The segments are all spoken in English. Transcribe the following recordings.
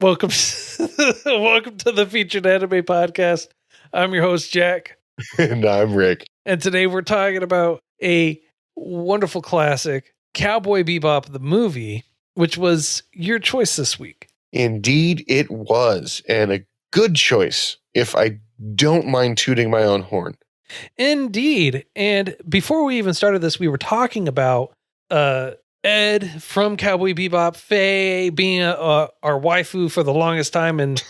Welcome, welcome to the Featured Anime Podcast. I'm your host, Jack. And I'm Rick. And today we're talking about a wonderful classic, Cowboy Bebop, the movie, which was your choice this week. Indeed, it was. And a good choice, if I don't mind tooting my own horn. Indeed. And before we even started this, we were talking about Ed from Cowboy Bebop, Faye being our waifu for the longest time, and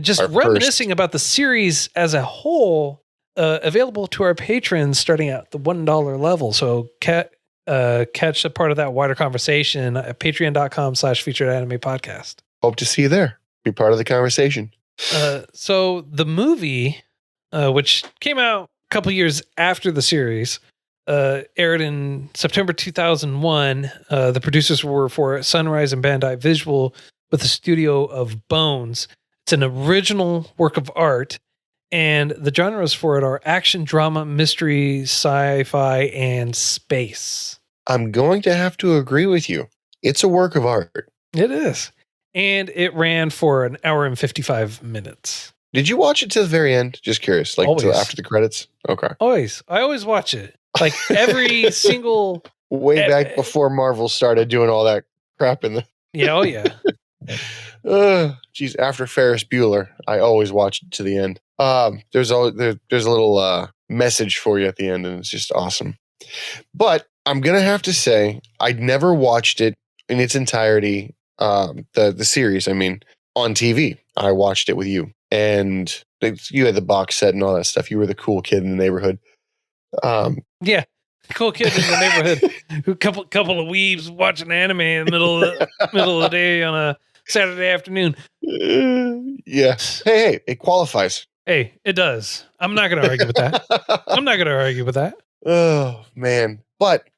just reminiscing about the series as a whole, available to our patrons starting at the $1 level. So catch a part of that wider conversation at patreon.com/featured anime podcast. Hope to see you there. Be part of the conversation. So the movie, which came out a couple years after the series, aired in September 2001. The producers were for Sunrise and Bandai Visual with the studio of Bones. It's an original work of art, and the genres for it are action, drama, mystery, sci-fi, and space. I'm going to have to agree with you. It's a work of art. It is. And it ran for an hour and 55 minutes. Did you watch it to the very end? Just curious. Like till after the credits? Okay. Always. I always watch it. Like every single... Way back before Marvel started doing all that crap in the... Yeah, oh yeah. Geez, after Ferris Bueller, I always watch it to the end. There's a little message for you at the end, and it's just awesome. But I'm going to have to say, I'd never watched it in its entirety, the series, I mean, on TV. I watched it with you. And you had the box set and all that stuff. You were the cool kid in the neighborhood. Yeah, cool kid in the neighborhood. Who couple of weebs watching anime in the middle of the day on a Saturday afternoon. Yeah. Hey, it qualifies. Hey, it does. I'm not going to argue with that. Oh, man. But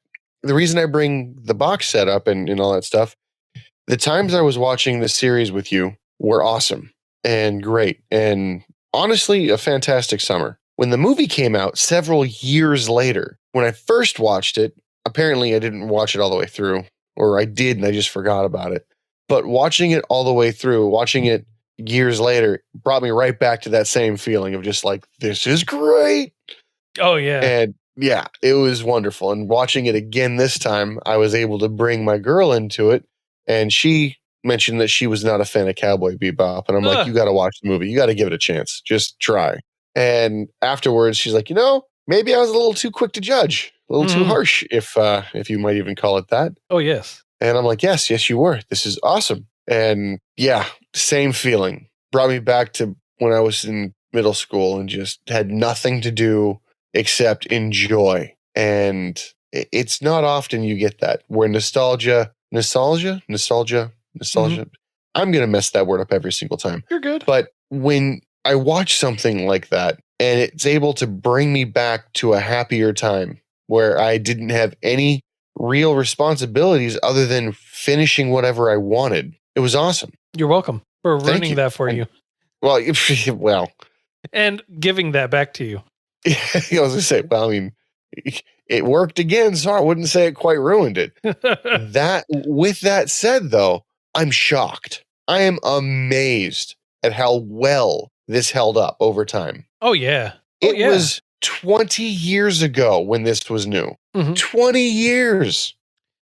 the reason I bring the box set up and all that stuff, the times I was watching the series with you were awesome and great. And honestly, a fantastic summer. When the movie came out several years later, when I first watched it, apparently I didn't watch it all the way through, or I did and I just forgot about it. But watching it all the way through, watching it years later, brought me right back to that same feeling of just like, this is great. Oh, yeah. And yeah, it was wonderful. And watching it again this time, I was able to bring my girl into it. And she mentioned that she was not a fan of Cowboy Bebop. And I'm like, you got to watch the movie. You got to give it a chance. Just try. And afterwards, she's like, maybe I was a little too quick to judge, a little too harsh, if you might even call it that. Oh, yes. And I'm like, yes, you were. This is awesome. And yeah, same feeling. Brought me back to when I was in middle school and just had nothing to do except enjoy. And it's not often you get that, where nostalgia. Mm-hmm. I'm going to mess that word up every single time. You're good. But when I watch something like that and it's able to bring me back to a happier time where I didn't have any real responsibilities other than finishing whatever I wanted, it was awesome. You're welcome for ruining that for you. Well, and giving that back to you. I was going to say, well, I mean, it worked again, so I wouldn't say it quite ruined it. With that said, though, I'm shocked. I am amazed at how well this held up over time. Oh, yeah. It was 20 years ago when this was new. 20 years.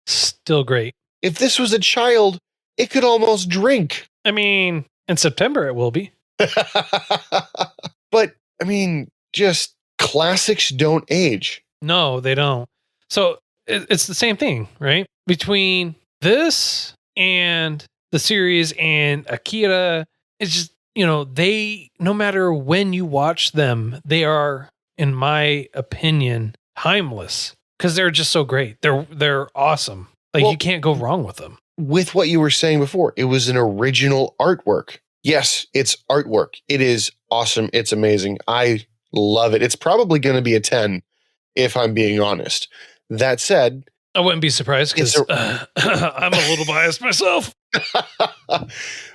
Still great. If this was a child, it could almost drink. I mean, in September it will be. But, I mean, just classics don't age. No, they don't. So it's the same thing, right? Between this and the series and Akira, it's just, they, no matter when you watch them, they are, in my opinion, timeless because they're just so great. They're awesome. Like, you can't go wrong with them. With what you were saying before, it was an original artwork. Yes, it's artwork. It is awesome. It's amazing. I love it. It's probably going to be a 10 if I'm being honest. That said, I wouldn't be surprised because I'm a little biased myself.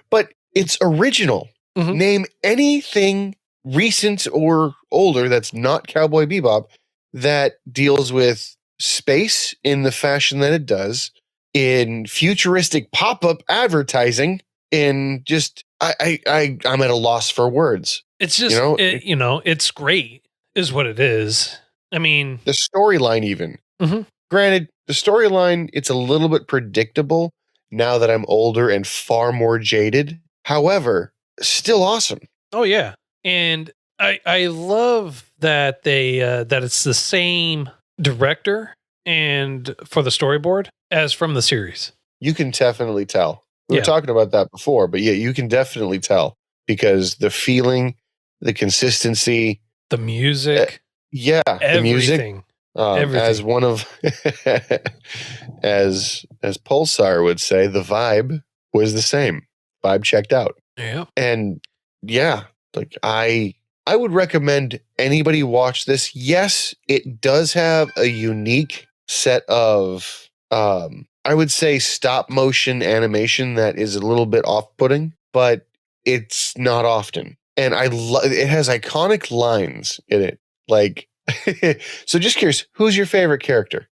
But it's original. Mm-hmm. Name anything recent or older that's not Cowboy Bebop that deals with space in the fashion that it does, in futuristic pop-up advertising, And just I'm at a loss for words. It's just, it's great, is what it is. I mean, The storyline, even. Mhm. Granted, the storyline, it's a little bit predictable now that I'm older and far more jaded. However, still awesome. Oh yeah, and I love that that it's the same director and for the storyboard as from the series. You can definitely tell. We Yeah. were talking about that before, but yeah, you can definitely tell because the feeling, the consistency, The music, the music. everything. As one of as Pulsar would say, the vibe was the same. Vibe checked out. Yeah. And yeah, like I would recommend anybody watch this. Yes, it does have a unique set of I would say stop motion animation that is a little bit off-putting, but it's not often. And it has iconic lines in it. Like so just curious, who's your favorite character?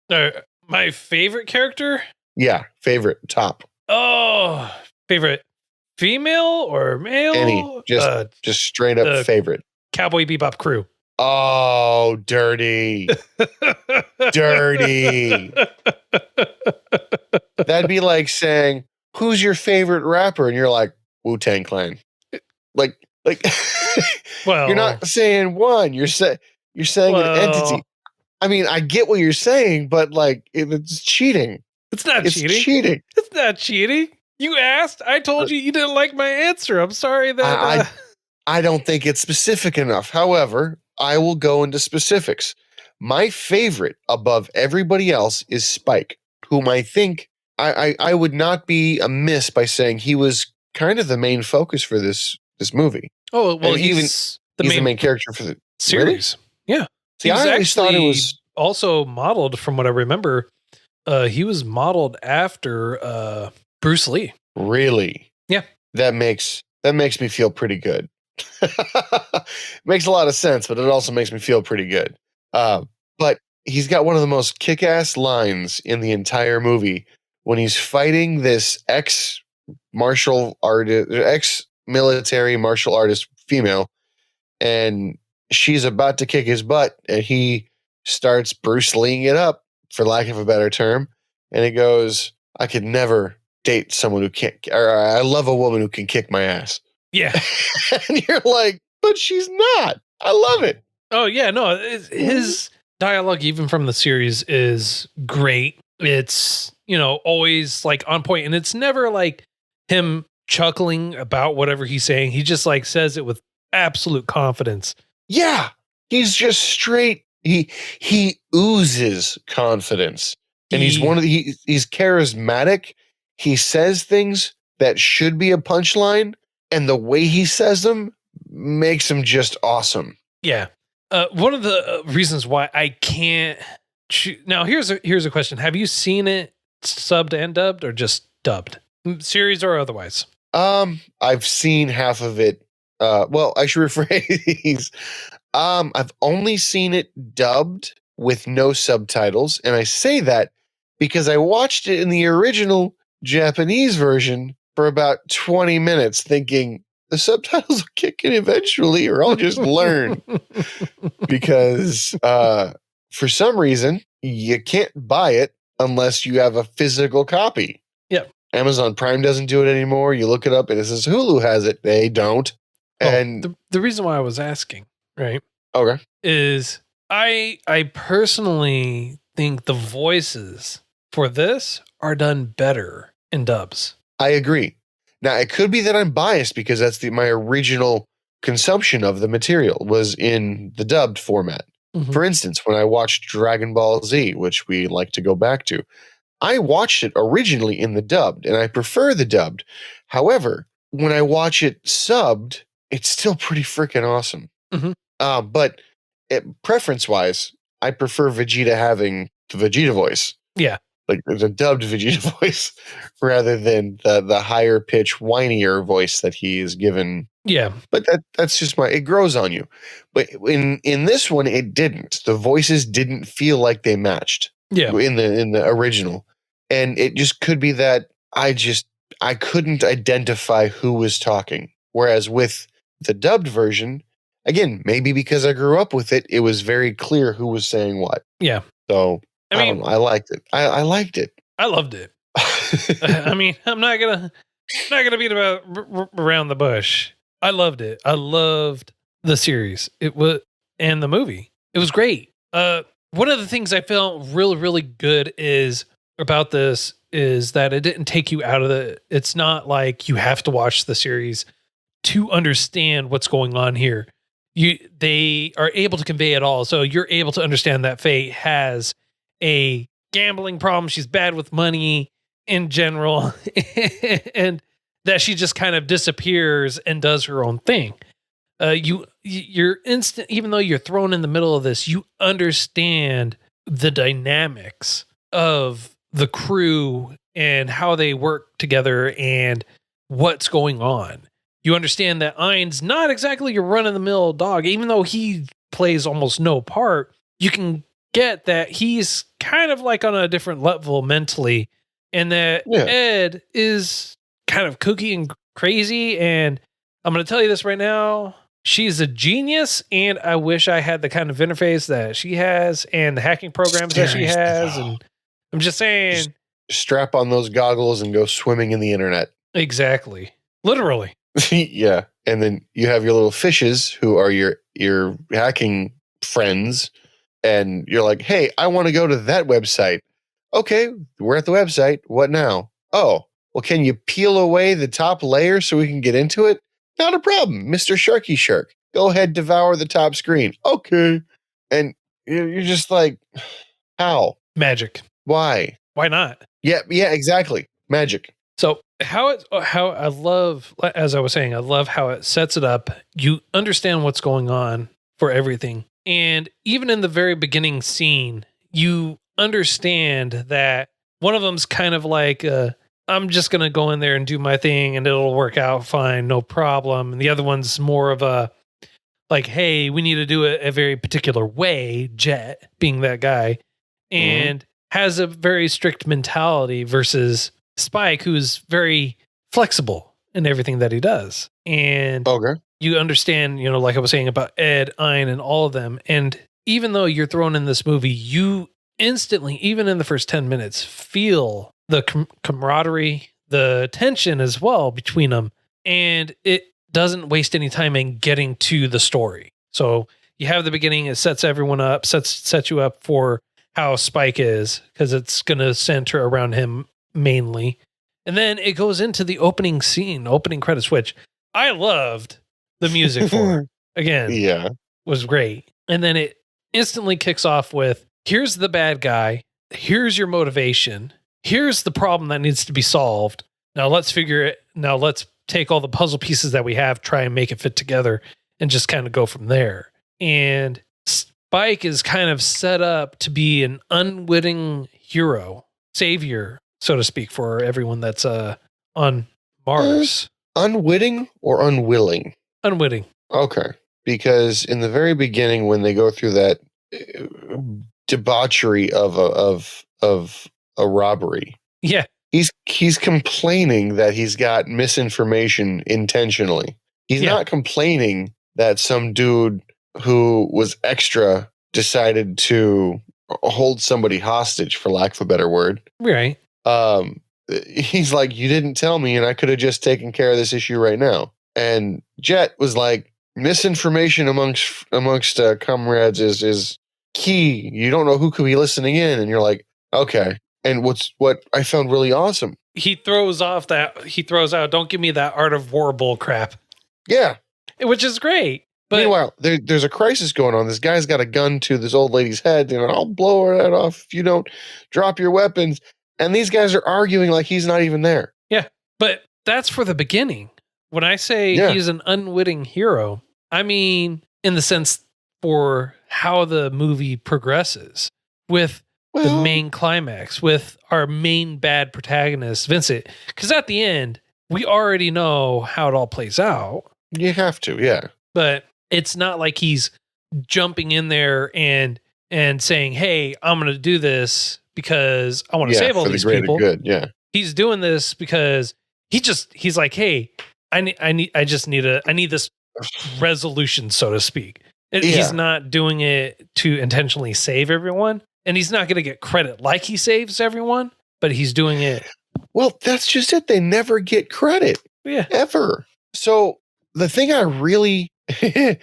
My favorite character? Yeah, favorite, top. Oh, favorite female or male? Any, just straight up favorite. Cowboy Bebop crew. Oh, dirty. Dirty. That'd be like saying, who's your favorite rapper? And you're like, Wu-Tang Clan. Like Well, you're not saying one, you're saying an entity. I mean, I get what you're saying, but like it's cheating. It's not cheating. It's cheating. It's not cheating. You asked. I told you didn't like my answer. I'm sorry that I don't think it's specific enough. However, I will go into specifics. My favorite above everybody else is Spike, whom I think I would not be amiss by saying he was kind of the main focus for this movie. Oh, well, he's the main character for the series. Really? Yeah. See, I always thought it was also modeled, from what I remember, he was modeled after Bruce Lee. Really? Yeah. That makes me feel pretty good. Makes a lot of sense, but it also makes me feel pretty good. But he's got one of the most kick-ass lines in the entire movie when he's fighting this ex-military martial artist female, and she's about to kick his butt, and he starts Bruce Leeing it up, for lack of a better term, and he goes, I could never date someone who can't, or I love a woman who can kick my ass. Yeah. And you're like, but she's not. I love it. Oh, yeah. No, his dialogue, even from the series, is great. It's, always like on point, and it's never like him chuckling about whatever he's saying. He just like says it with absolute confidence. Yeah. He's just straight. He oozes confidence. And he's charismatic. He says things that should be a punchline, and the way he says them makes him just awesome. Yeah. One of the reasons why I can't now here's a question. Have you seen it subbed and dubbed, or just dubbed? Series or otherwise? I've seen half of it. Well, I should rephrase. I've only seen it dubbed with no subtitles, and I say that because I watched it in the original Japanese version for about 20 minutes, thinking the subtitles will kick in eventually, or I'll just learn. Because for some reason, you can't buy it unless you have a physical copy. Yep. Amazon Prime doesn't do it anymore. You look it up and it says Hulu has it. They don't. And the reason why I was asking, right? Okay. Is I personally think the voices for this are done better in dubs. I agree. Now, it could be that I'm biased because that's my original consumption of the material was in the dubbed format. Mm-hmm. For instance, when I watched Dragon Ball Z, which we like to go back to, I watched it originally in the dubbed, and I prefer the dubbed. However, when I watch it subbed, it's still pretty freaking awesome. Mm-hmm. But preference-wise, I prefer Vegeta having the Vegeta voice. Yeah. Like the dubbed Vegeta voice rather than the higher pitch, whinier voice that he is given. Yeah. But that's just it grows on you. But in this one, it didn't. The voices didn't feel like they matched. Yeah. In the original. And it just could be that I just I couldn't identify who was talking. Whereas with the dubbed version, again, maybe because I grew up with it, it was very clear who was saying what. Yeah. So I I don't mean, know. I liked it. I liked it. I loved it. I mean, I'm not gonna beat about around the bush. I loved it. I loved the series. It was and the movie. It was great. One of the things I felt really good is about this is that it didn't take you out of the. It's not like you have to watch the series to understand what's going on here. They are able to convey it all, so you're able to understand that Faye has a gambling problem. She's bad with money in general, and that she just kind of disappears and does her own thing. You're instant, even though you're thrown in the middle of this, you understand the dynamics of the crew and how they work together and what's going on. You understand that Ein's not exactly your run of the mill dog, even though he plays almost no part. You can get that he's kind of like on a different level mentally, and that Ed is kind of kooky and crazy. And I'm going to tell you this right now. She's a genius, and I wish I had the kind of interface that she has and the hacking programs that she has. And I'm just saying, strap on those goggles and go swimming in the internet. Exactly. Literally. Yeah. And then you have your little fishes who are your hacking friends. And you're like, hey, I want to go to that website. Okay, we're at the website. What now? Oh, well, can you peel away the top layer so we can get into it? Not a problem, Mr. Sharky Shark. Go ahead, devour the top screen. Okay. And you're just like, how? Magic. Why? Why not? Yeah, exactly. Magic. So how I love, as I was saying, I love how it sets it up. You understand what's going on for everything. And even in the very beginning scene, you understand that one of them's kind of like, I'm just going to go in there and do my thing and it'll work out fine, no problem. And the other one's more of a, like, hey, we need to do it a very particular way, Jet being that guy, and has a very strict mentality versus Spike, who's very flexible in everything that he does. And you understand, like I was saying about Ed, Ein, and all of them. And even though you're thrown in this movie, you instantly, even in the first 10 minutes, feel the camaraderie, the tension as well between them. And it doesn't waste any time in getting to the story. So you have the beginning, it sets everyone up, sets you up for how Spike is, because it's going to center around him mainly. And then it goes into the opening scene, opening credits, which I loved the music for. Again, was great. And then it instantly kicks off with, here's the bad guy, here's your motivation, here's the problem that needs to be solved. Now let's figure it. Now let's take all the puzzle pieces that we have, try and make it fit together, and just kind of go from there. And Spike is kind of set up to be an unwitting hero, savior, so to speak, for everyone that's on Mars. Unwitting or unwilling? Unwitting. Okay. Because in the very beginning, when they go through that debauchery of a robbery, he's complaining that he's got misinformation intentionally. He's not complaining that some dude who was extra decided to hold somebody hostage, for lack of a better word. Right. He's like, you didn't tell me, and I could have just taken care of this issue right now. And Jet was like, misinformation amongst comrades is key. You don't know who could be listening in, and you're like, okay. And what I found really awesome, he throws out, don't give me that art of war bull crap. Yeah. Which is great. But meanwhile, there's a crisis going on. This guy's got a gun to this old lady's head, and I'll blow her head off if you don't drop your weapons. And these guys are arguing like he's not even there. Yeah, but that's for the beginning. When I say he's an unwitting hero, I mean in the sense for how the movie progresses with the main climax, with our main bad protagonist, Vincent. Because at the end, we already know how it all plays out. You have to, yeah. But it's not like he's jumping in there and saying, hey, I'm going to do this because I want to save all these people. Good, yeah. He's doing this because he's like, hey, I need this resolution, so to speak. He's not doing it to intentionally save everyone, and he's not going to get credit like he saves everyone, but he's doing it. Well, that's just it. They never get credit. Yeah. Ever. So the thing I really, the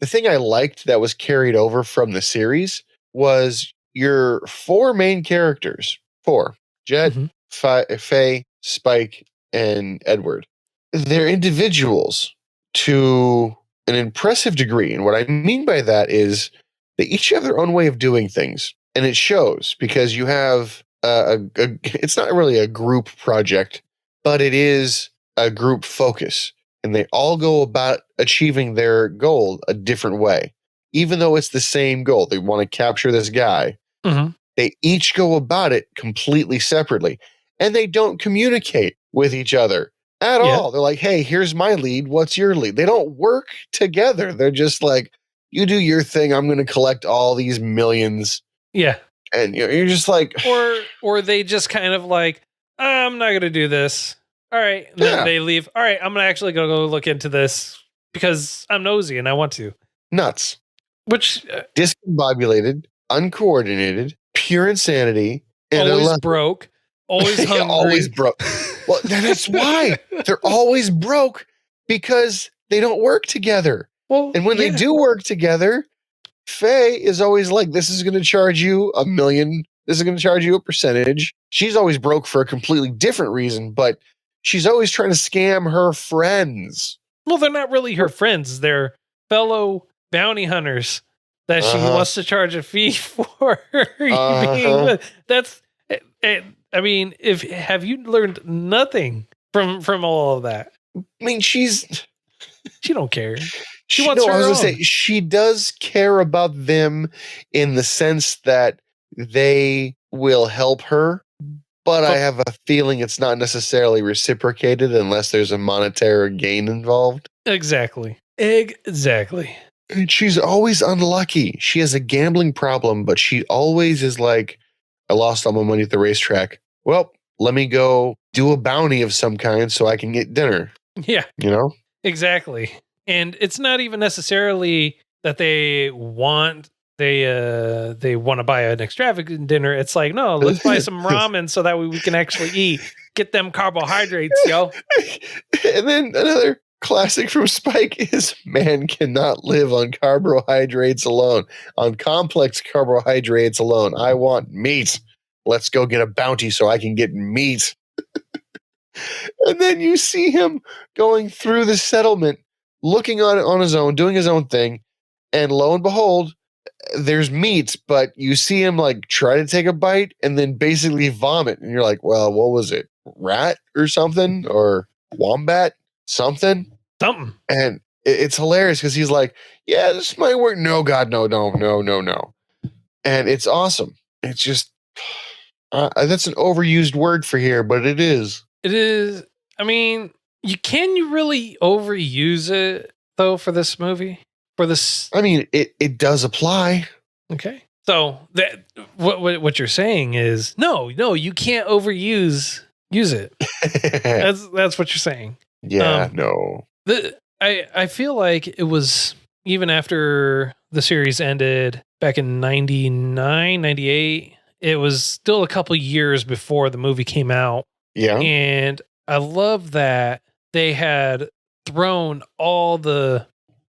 thing I liked that was carried over from the series was your 4 main characters. 4. Jet, Faye, Spike, and Edward. They're individuals to an impressive degree. And what I mean by that is they each have their own way of doing things. And it shows because you have it's not really a group project, but it is a group focus. And they all go about achieving their goal a different way. Even though it's the same goal, they want to capture this guy. They each go about it completely separately. And they don't communicate with each other at all. They're like, hey, here's my lead. What's your lead? They don't work together. They're just like, you do your thing. I'm going to collect all these millions. Yeah. And you're just like, or they just kind of like, I'm not going to do this. All right. And then they leave. All right. I'm actually going to go look into this because I'm nosy and I want to. Nuts. Which discombobulated, uncoordinated, pure insanity. And always broke. Always hungry. Always broke. Well, that's why they're always broke, because they don't work together. Well, and when they do work together, Faye is always like, this is going to charge you $1 million. This is going to charge you a percentage. She's always broke for a completely different reason, but she's always trying to scam her friends. Well, they're not really her friends. They're fellow bounty hunters that she wants to charge a fee for. That's, I mean, have you learned nothing from all of that? I mean, she don't care. She wants her own. She does care about them in the sense that they will help her, but I have a feeling it's not necessarily reciprocated unless there's a monetary gain involved. Exactly. And she's always unlucky. She has a gambling problem, but she always is like, I lost all my money at the racetrack. Well, let me go do a bounty of some kind so I can get dinner. Yeah. Exactly. And it's not even necessarily that they want to buy an extravagant dinner. It's like, no, let's buy some ramen so that way we can actually eat. Get them carbohydrates, yo. And then another classic from Spike is, man cannot live on carbohydrates alone. On complex carbohydrates alone. I want meat. Let's go get a bounty so I can get meat. And then you see him going through the settlement, looking on his own, doing his own thing. And lo and behold, there's meat, but you see him like try to take a bite and then basically vomit. And you're like, well, what was it? Rat or something? Or wombat? Something. And it's hilarious because he's like, yeah, this might work. No, God, no. And it's awesome. It's just, that's an overused word for here, but it is. It is. I mean, you really overuse it though for this movie? For this, I mean, it does apply. Okay. So that what you're saying is no, you can't use it. That's what you're saying. Yeah, no. I feel like it was even after the series ended back in 99, 98, it was still a couple years before the movie came out. Yeah. And I love that they had thrown all the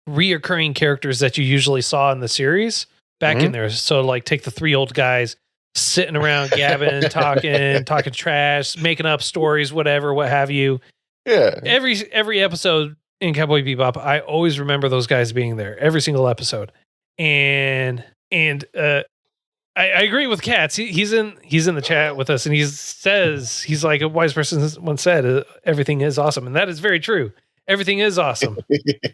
reoccurring characters that you usually saw in the series back in there. So like take the 3 old guys sitting around gabbing, talking trash, making up stories, whatever, what have you. Yeah. Every episode in Cowboy Bebop, I always remember those guys being there every single episode. And I agree with Katz. He's in the chat with us, and he's like a wise person once said, everything is awesome. And that is very true. Everything is awesome,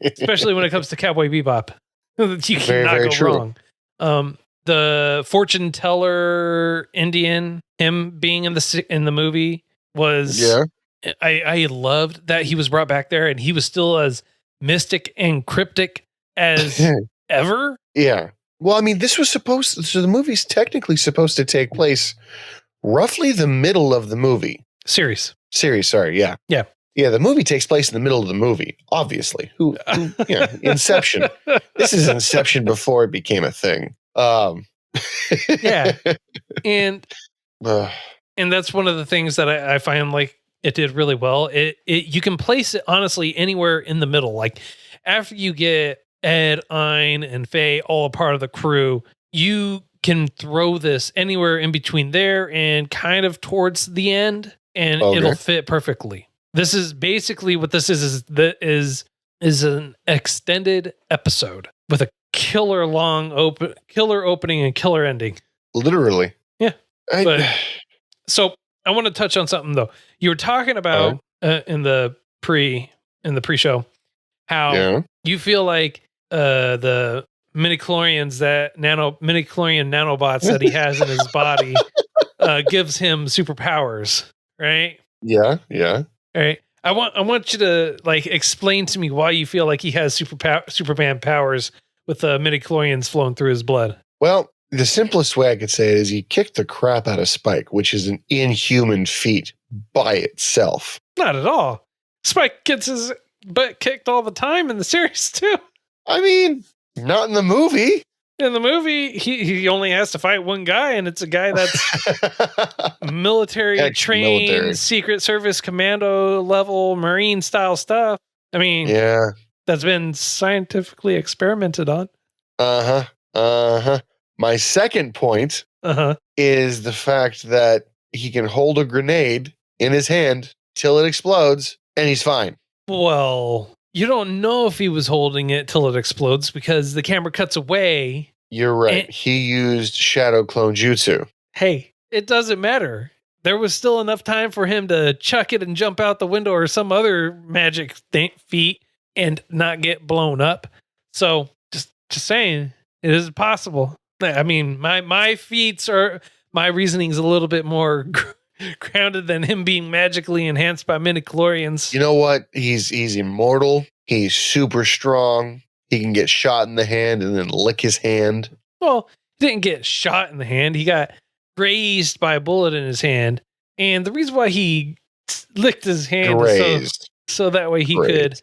especially when it comes to Cowboy Bebop. You cannot go wrong. The fortune teller Indian, him being in the movie was, I loved that he was brought back there, and he was still as mystic and cryptic as ever. Yeah. Well, I mean, the movie's technically supposed to take place roughly the middle of the movie. Series, sorry, yeah. Yeah. Yeah, the movie takes place in the middle of the movie, obviously. Inception. This is Inception before it became a thing. Yeah. And uh, and that's one of the things that I find like it did really well. It you can place it honestly anywhere in the middle. Like after you get Ed, Ein, and Faye all a part of the crew, you can throw this anywhere in between there and kind of towards the end, and it'll fit perfectly. This is basically what this is an extended episode with a killer opening and killer ending. Literally. Yeah. So I want to touch on something though. You were talking about in the pre-show how you feel like the mini-chlorian nanobots that he has in his body gives him superpowers, right? Yeah. All right. I want you to like explain to me why you feel like he has Superman powers with the midi-chlorians flowing through his blood. Well, the simplest way I could say it is he kicked the crap out of Spike, which is an inhuman feat by itself. Not at all. Spike gets his butt kicked all the time in the series too. I mean, not in the movie. In the movie, he only has to fight one guy, and it's a guy that's military trained, Secret Service commando level, Marine style stuff. I mean, that's been scientifically experimented on. My second point is the fact that he can hold a grenade in his hand till it explodes, and he's fine. Well, you don't know if he was holding it till it explodes because the camera cuts away. You're right. He used shadow clone jutsu. Hey, it doesn't matter. There was still enough time for him to chuck it and jump out the window or some other magic feat and not get blown up. So just saying, it is possible. I mean, my feats are, my reasoning is a little bit more grounded than him being magically enhanced by midi-chlorians. You know what? He's immortal. He's super strong. He can get shot in the hand and then lick his hand. Well, he didn't get shot in the hand. He got grazed by a bullet in his hand. And the reason why he licked his hand is so that way he could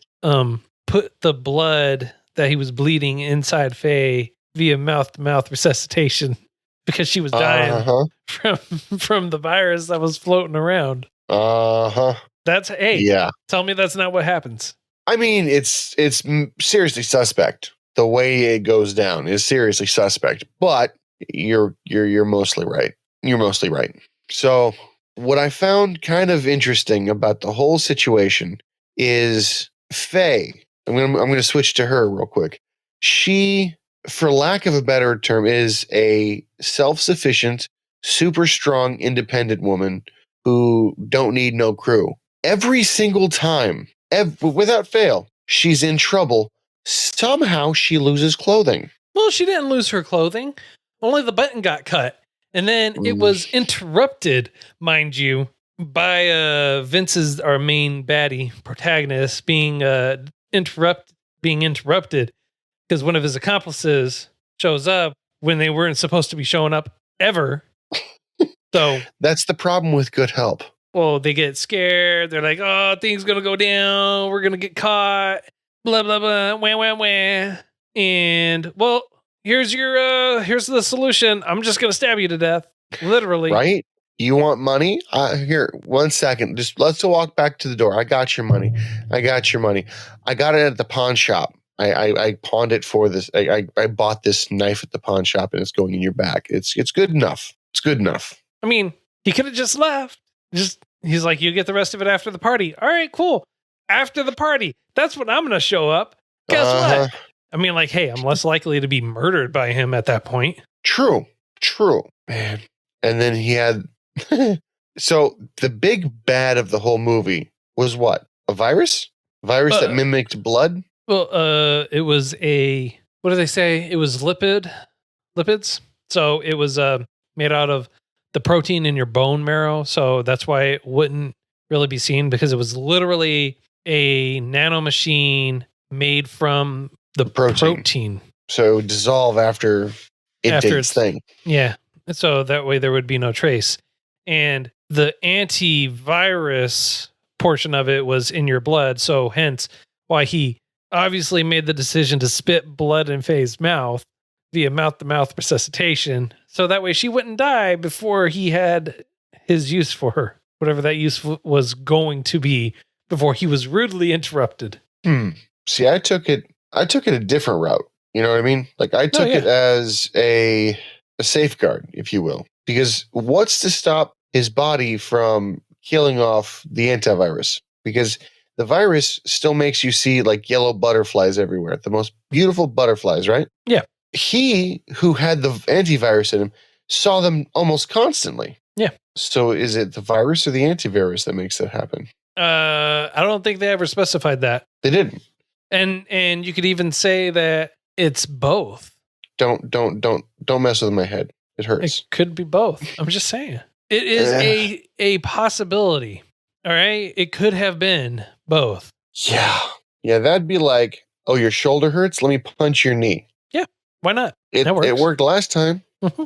put the blood that he was bleeding inside Faye via mouth-to-mouth resuscitation because she was dying from the virus that was floating around. That's tell me that's not what happens. I mean, it's seriously suspect. The way it goes down is seriously suspect. But you're mostly right. You're mostly right. So what I found kind of interesting about the whole situation is Faye. I'm gonna switch to her real quick. She, for lack of a better term, is a self-sufficient, super strong, independent woman who don't need no crew. Every single time, without fail, she's in trouble. Somehow she loses clothing. Well, she didn't lose her clothing. Only the button got cut. And then it was interrupted, mind you, by Vince's, our main baddie protagonist, being interrupted because one of his accomplices shows up when they weren't supposed to be showing up ever. So that's the problem with good help. Well, they get scared. They're like, "Oh, things gonna go down. We're gonna get caught." Blah blah blah. Wah wah wah. And well, here's the solution. I'm just gonna stab you to death, literally. Right? You want money? Here, 1 second. Just let's walk back to the door. I got your money. I got it at the pawn shop. I pawned it for this. I bought this knife at the pawn shop, and it's going in your back. It's good enough. It's good enough. I mean, he could have just left. He's like, you get the rest of it after the party. All right, cool. After the party, that's when I'm gonna show up. Guess what? I mean, like, hey, I'm less likely to be murdered by him at that point. True, man. And then he had. So the big bad of the whole movie was what? A virus? That mimicked blood? Well, it was what do they say? It was lipids. So it was made out of the protein in your bone marrow. So that's why it wouldn't really be seen, because it was literally a nanomachine made from the protein. So it would dissolve after it did its thing. Yeah. So that way there would be no trace. And the antivirus portion of it was in your blood. So hence why he obviously made the decision to spit blood in Faye's mouth via mouth-to-mouth resuscitation. So that way she wouldn't die before he had his use for her, whatever that use was going to be, before he was rudely interrupted. See, I took it a different route. You know what I mean? Like I took it as a safeguard, if you will. Because what's to stop his body from killing off the antivirus? Because the virus still makes you see like yellow butterflies everywhere. The most beautiful butterflies, right? Yeah. He who had the antivirus in him saw them almost constantly. Yeah. So is it the virus or the antivirus that makes that happen? I don't think they ever specified that. They didn't. And you could even say that it's both. Don't mess with my head. It hurts. It could be both. I'm just saying. It is a possibility. All right. It could have been both. Yeah. Yeah, that'd be like, oh, your shoulder hurts? Let me punch your knee. Yeah. Why not? It worked last time. Mm-hmm.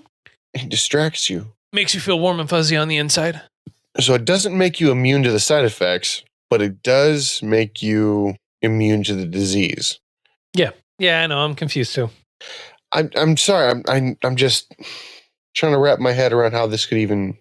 It distracts you. Makes you feel warm and fuzzy on the inside. So it doesn't make you immune to the side effects, but it does make you immune to the disease. Yeah. Yeah, I know. I'm confused too. I'm sorry. I'm just trying to wrap my head around how this could even.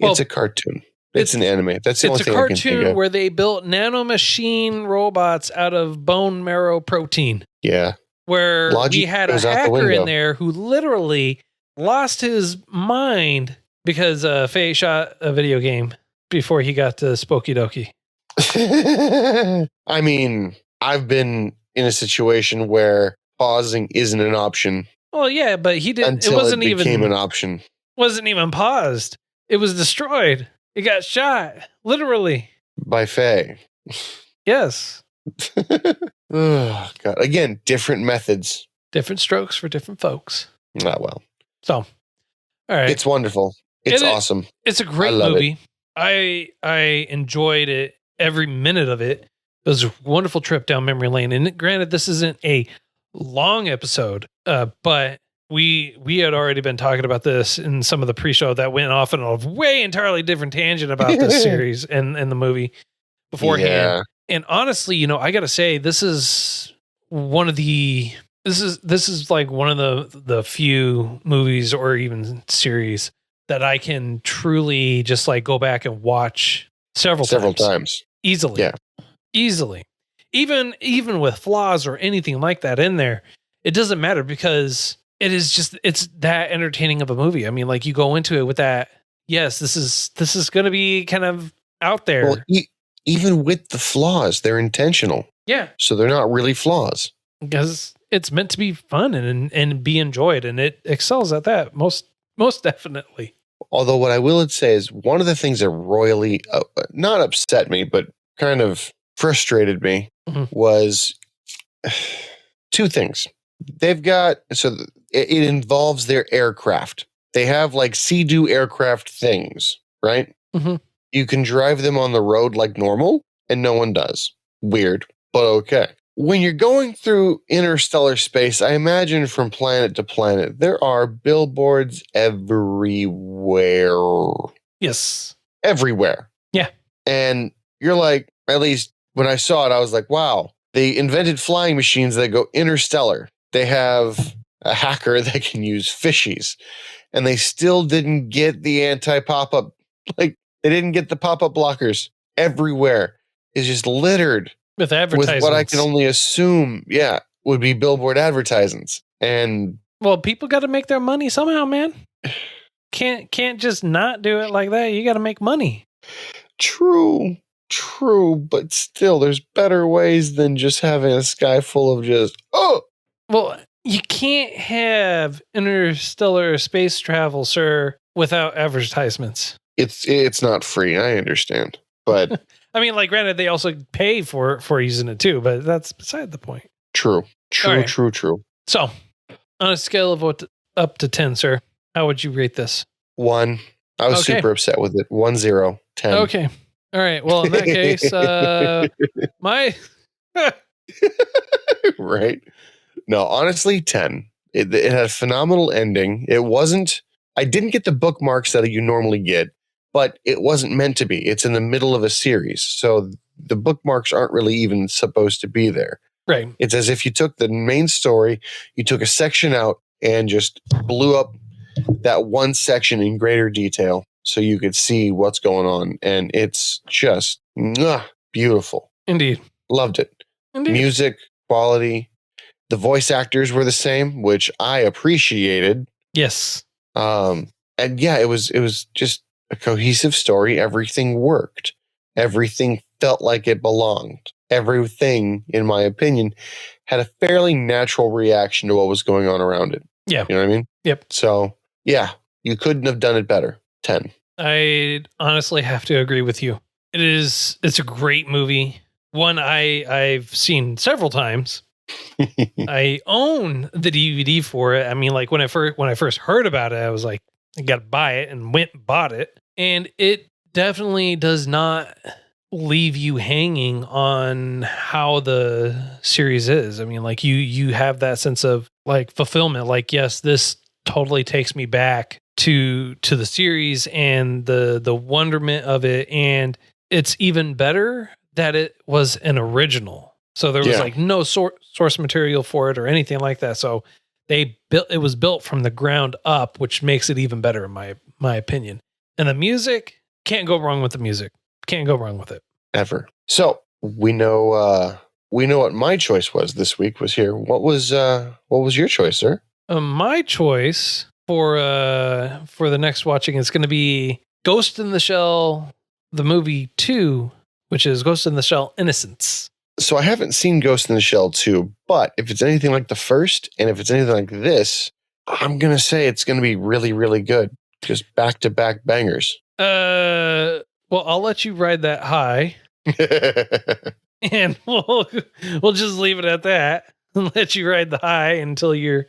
It's a cartoon. It's an anime. That's the only thing I can think of. It's a cartoon where they built nanomachine robots out of bone marrow protein. Yeah. Where Logic we had a hacker in there who literally lost his mind because Faye shot a video game before he got to Spooky Doki. I mean, I've been in a situation where pausing isn't an option. Well, yeah, but he didn't. Until it became an option. Wasn't even paused. It was destroyed. It got shot, literally. By Faye. Yes. Oh, God. Again, different methods. Different strokes for different folks. Ah, well. So, all right. It's wonderful. It's awesome. It's a great movie. I enjoyed it, every minute of it. It was a wonderful trip down memory lane. And granted, this isn't a long episode, but we had already been talking about this in some of the pre-show that went off on a way entirely different tangent about this series and the movie beforehand. Yeah. And honestly, I got to say, this is one of the this is like one of the few movies or even series that I can truly just like go back and watch several times easily. Yeah. Easily. Even with flaws or anything like that in there, it doesn't matter because it's that entertaining of a movie. I mean, like you go into it with that, yes, this is going to be kind of out there. Well, even with the flaws, they're intentional. Yeah. So they're not really flaws. Because it's meant to be fun and be enjoyed, and it excels at that most definitely. Although what I will say is one of the things that royally not upset me, but kind of frustrated me was two things. They've got, it involves their aircraft. They have like Sea-Doo aircraft things, right? Mm-hmm. You can drive them on the road like normal, and no one does. Weird, but okay. When you're going through interstellar space, I imagine from planet to planet, there are billboards everywhere. Yes. Everywhere. Yeah. And you're like, at least when I saw it, I was like, wow, they invented flying machines that go interstellar. They have a hacker that can use fishies, and they still didn't get the anti-pop-up. Like, they didn't get the pop-up blockers. Everywhere is just littered with advertisements. With what I can only assume, would be billboard advertisements. And well, people got to make their money somehow, man. Can't just not do it like that. You got to make money. True, but still, there's better ways than just having a sky full of just Well, you can't have interstellar space travel, sir, without advertisements. It's not free. I understand, but I mean, like, granted, they also pay for using it too, but that's beside the point. True. Right. True. So, on a scale of up to 10, sir, how would you rate this? 1. I was super upset with it. 1, 0, 10. Okay. All right. Well, in that case, my right. No, honestly, 10. It had a phenomenal ending. It wasn't. I didn't get the bookmarks that you normally get. but it wasn't meant to be. It's in the middle of a series. So the bookmarks aren't really even supposed to be there. Right. It's as if you took the main story, you took a section out and just blew up that one section in greater detail so you could see what's going on. And it's just beautiful. Indeed. Loved it. Indeed. Music, quality. The voice actors were the same, which I appreciated. Yes. And yeah, it was just a cohesive story. Everything worked. Everything felt like it belonged. Everything, in my opinion, had a fairly natural reaction to what was going on around it. Yeah. You know what I mean? Yep. So, yeah, you couldn't have done it better. 10. I honestly have to agree with you. It's a great movie. One I've seen several times. I own the DVD for it. I mean, like when I first heard about it, I was like, I got to buy it, and went and bought it. And it definitely does not leave you hanging on how the series is. I mean, like you have that sense of like fulfillment. Like, yes, this totally takes me back to the series and the wonderment of it. And it's even better that it was an original. So there was like no source material for it or anything like that. So it was built from the ground up, which makes it even better in my opinion. And the music, can't go wrong with the music. Can't go wrong with it. Ever. So we know what my choice was this week was here. What was your choice, sir? My choice for the next watching is going to be Ghost in the Shell, the movie 2, which is Ghost in the Shell Innocence. So I haven't seen Ghost in the Shell 2, but if it's anything like the first, and if it's anything like this, I'm going to say it's going to be really, really good. Just back-to-back bangers. Well, I'll let you ride that high. And we'll just leave it at that and let you ride the high until you're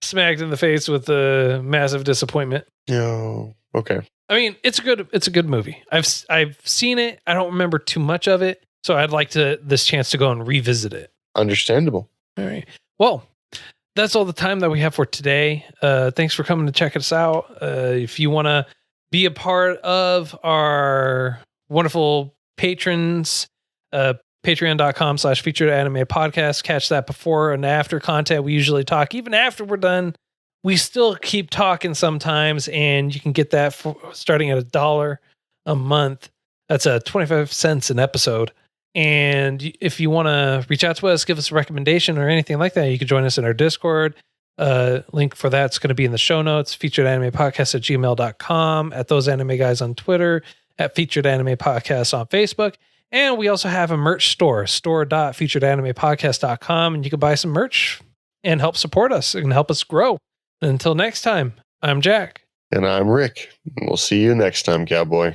smacked in the face with a massive disappointment. No. Okay. I mean, it's a good movie. I've seen it. I don't remember too much of it, so I'd like this chance to go and revisit it. Understandable. All right. Well, that's all the time that we have for today. Thanks for coming to check us out. If you want to be a part of our wonderful patrons, patreon.com/featured anime podcast. Catch that before and after content. We usually talk even after we're done. We still keep talking sometimes, and you can get that starting at $1 a month. That's 25 cents an episode. And if you want to reach out to us, give us a recommendation or anything like that, you can join us in our Discord. Link for that's going to be in the show notes. featuredanimepodcast@gmail.com, at those anime guys on Twitter, at Featured Anime Podcast on Facebook. And we also have a merch store.featuredanimepodcast.com, and you can buy some merch and help support us and help us grow. Until next time, I'm Jack. And I'm Rick. We'll see you next time, Cowboy.